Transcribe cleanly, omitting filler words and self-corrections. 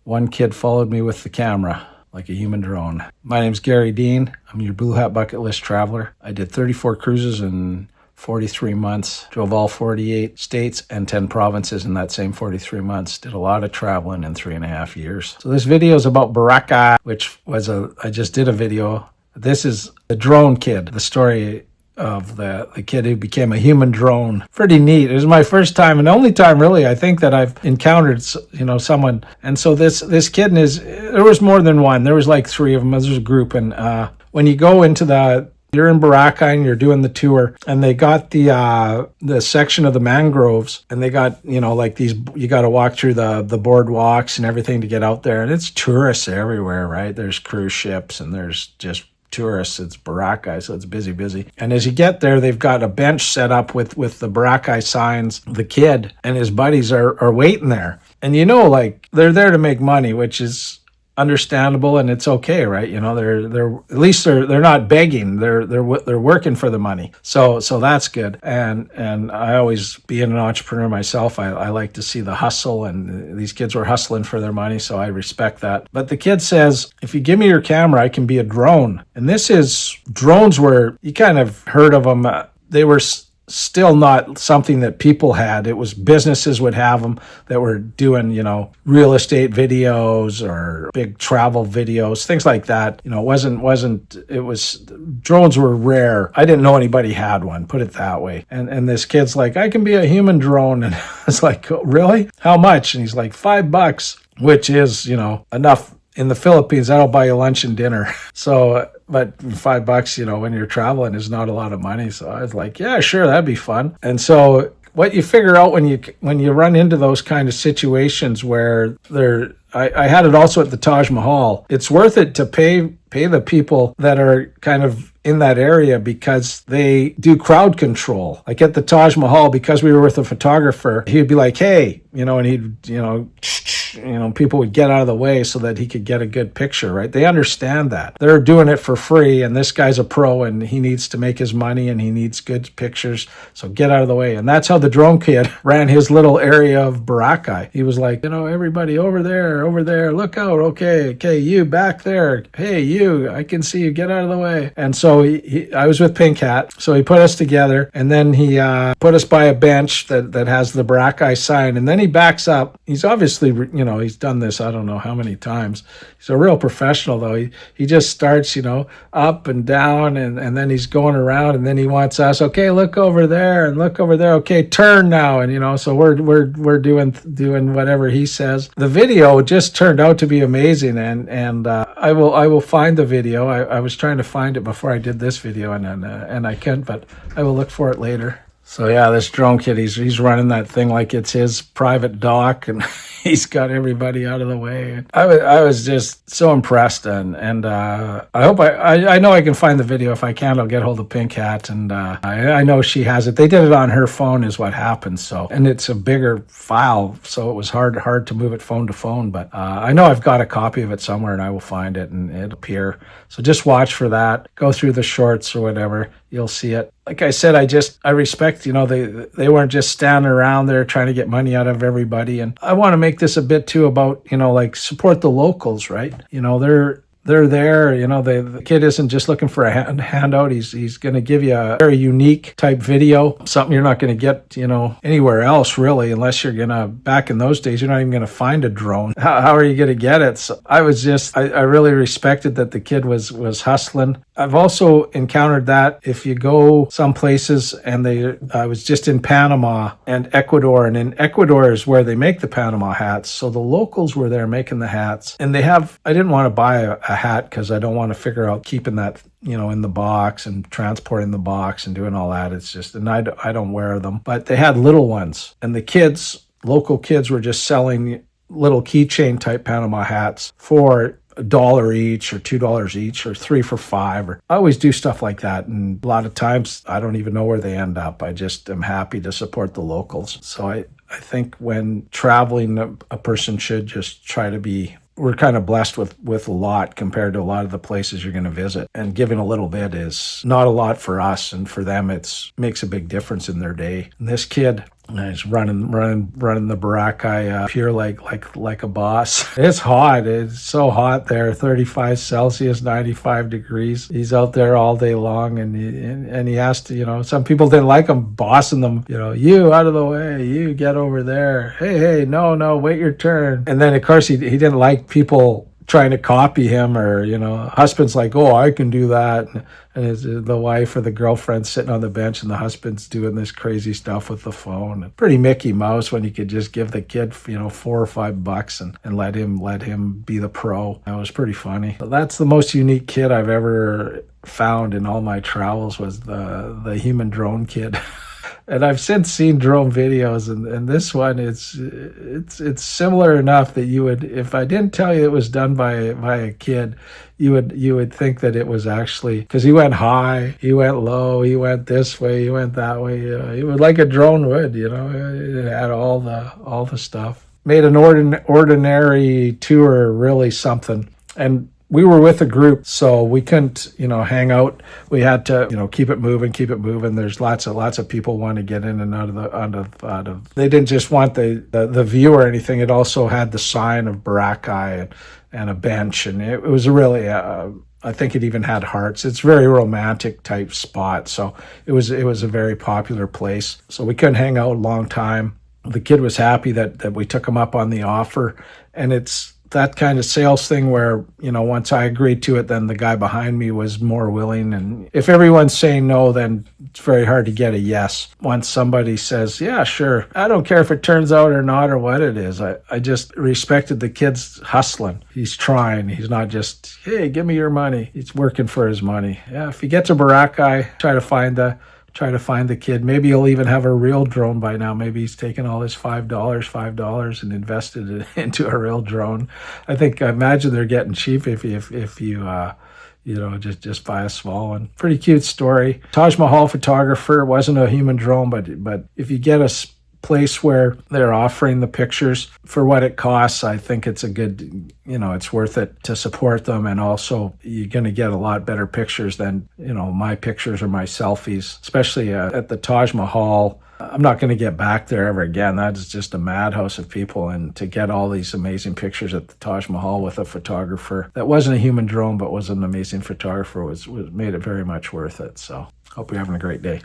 One kid followed me with the camera like a human drone. My name's Gary Dean. I'm your Blue Hat Bucket List traveler. I did 34 cruises in 43 months, drove all 48 states and 10 provinces in that same 43 months. Did a lot of traveling in 3.5 years. So this video is about Baraka, I just did a video. This is the drone kid, the story of the kid who became a human drone. Pretty neat. It was my first time and only time really I think that I've encountered someone. And so this kid there was more than one. There was like 3 of them. There was a group. And when you go into you're in Baraka and you're doing the tour, and they got the section of the mangroves, and they got, like these, you got to walk through the boardwalks and everything to get out there. And it's tourists everywhere, right? There's cruise ships and there's just tourists. It's Boracay, so it's busy. And as you get there, they've got a bench set up with the Boracay signs. The kid and his buddies are waiting there. And like they're there to make money, which is understandable, and it's okay, right? They're at least they're not begging. They're working for the money. So that's good. And I always, being an entrepreneur myself, I like to see the hustle, and these kids were hustling for their money, so I respect that. But the kid says, if you give me your camera, I can be a drone. And drones were, you kind of heard of them. They were still not something that people had. It was businesses would have them that were doing, real estate videos or big travel videos, things like that. Drones were rare. I didn't know anybody had one, put it that way. And this kid's like, I can be a human drone. And I was like, oh, really? How much? And he's like, $5, which is, enough. In the Philippines, that'll buy you lunch and dinner. So, but $5, when you're traveling is not a lot of money. So I was like, yeah, sure, that'd be fun. And so what you figure out when you run into those kind of situations where I had it also at the Taj Mahal. It's worth it to pay the people that are kind of in that area because they do crowd control. Like at the Taj Mahal, because we were with a photographer, he'd be like, hey, and he'd, people would get out of the way so that he could get a good picture, right? They understand that. They're doing it for free, and this guy's a pro, and he needs to make his money, and he needs good pictures, so get out of the way. And that's how the drone kid ran his little area of Boracay. He was like, everybody over there, look out, okay, you back there, hey, you, I can see you, get out of the way. And so I was with Pink Hat, so he put us together, and then he put us by a bench that has the Boracay sign, and then he backs up. He's obviously, he's done this I don't know how many times. He's a real professional, though. He just starts, up and down, and then he's going around, and then he wants us, okay, look over there and look over there, okay, turn now, and so we're doing whatever he says. The video just turned out to be amazing, and I will find the video. I was trying to find it before I did this video, and I couldn't, but I will look for it later. So yeah, this drone kid, he's running that thing like it's his private dock, and he's got everybody out of the way. I was just so impressed, and I hope I know I can find the video. If I can't, I'll get hold of Pink Hat, and I know she has it. They did it on her phone is what happened. So, and it's a bigger file, so it was hard to move it phone to phone. But I know I've got a copy of it somewhere, and I will find it, and it'll appear. So just watch for that. Go through the shorts or whatever. You'll see it. Like I said, I respect, they weren't just standing around there trying to get money out of everybody. And I want to make this a bit too about, support the locals, right? They're there, the kid isn't just looking for a handout. He's going to give you a very unique type video, something you're not going to get, anywhere else really, unless you're going to, back in those days, you're not even going to find a drone. How are you going to get it? So I really respected that the kid was hustling. I've also encountered that if you go some places, and I was just in Panama and Ecuador, and in Ecuador is where they make the Panama hats. So the locals were there making the hats, and I didn't want to buy a hat because I don't want to figure out keeping that, in the box and transporting the box and doing all that. It's just, and I don't wear them, but they had little ones, and local kids were just selling little keychain type Panama hats for $1 each or $2 each or 3 for $5. Or I always do stuff like that, and a lot of times I don't even know where they end up. I just am happy to support the locals. So I think when traveling, a person should just try to be, we're kind of blessed with a lot compared to a lot of the places you're going to visit, and giving a little bit is not a lot for us, and for them makes a big difference in their day. And this kid, And he's running the Boracay Pier like a boss. It's hot. It's so hot there. 35 Celsius, 95 degrees. He's out there all day long, and he has to. Some people didn't like him bossing them. You out of the way. You get over there. Hey, no, wait your turn. And then of course he didn't like people trying to copy him, or husband's like, oh, I can do that, and the wife or the girlfriend sitting on the bench, and the husband's doing this crazy stuff with the phone. Pretty Mickey Mouse when you could just give the kid $4 or $5 and let him be the pro. That was pretty funny. But that's the most unique kid I've ever found in all my travels, was the human drone kid. And I've since seen drone videos, and this one, it's similar enough that you would, if I didn't tell you it was done by a kid, you would think that it was actually, because he went high, he went low, he went this way, he went that way. He would, like a drone would, it had all the stuff. Made an ordinary tour really something, and we were with a group, so we couldn't, hang out. We had to, keep it moving. There's lots of people want to get in and out of. They didn't just want the view or anything. It also had the sign of Boracay and a bench, and it was really, I think it even had hearts. It's a very romantic type spot, so it was a very popular place. So we couldn't hang out a long time. The kid was happy that we took him up on the offer, and it's that kind of sales thing where, once I agreed to it, then the guy behind me was more willing. And if everyone's saying no, then it's very hard to get a yes. Once somebody says, yeah, sure, I don't care if it turns out or not or what it is. I just respected the kid's hustling. He's trying. He's not just, hey, give me your money. He's working for his money. Yeah, if you get to Boracay, try to find the kid. Maybe he'll even have a real drone by now. Maybe he's taken all his $5 and invested it into a real drone. I imagine they're getting cheap if you just buy a small one. Pretty cute story. Taj Mahal photographer, wasn't a human drone, but if you get a place where they're offering the pictures for what it costs, I think it's a good, it's worth it to support them. And also you're going to get a lot better pictures than, my pictures or my selfies, especially at the Taj Mahal. I'm not going to get back there ever again. That is just a madhouse of people. And to get all these amazing pictures at the Taj Mahal with a photographer that wasn't a human drone, but was an amazing photographer, was made it very much worth it. So hope you're having a great day.